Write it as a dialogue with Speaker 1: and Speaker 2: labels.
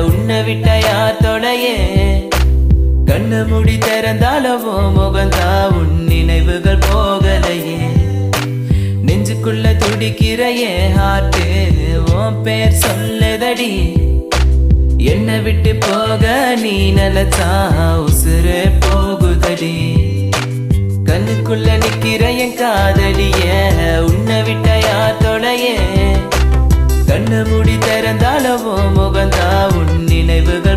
Speaker 1: உன்னை விட்ட யார் தொடையே கண்ணு முடி திறந்தாலவோ முகந்தா உன் நினைவுகள் போகலையே நெஞ்சுக்குள்ள துடிக்கிற என் ஹார்ட்டு உன் பேர் சொல்லுதடி என்னை விட்டு போக நீ நினைச்சா உசுரே போகுதடி கண்ணுக்குள்ள நிக்கிற என் காதலிய உன்னை விட்ட யார் தொடையே கண்ணு முடி திறந்தாலவோ முகந்தா உன் நினைவுகள்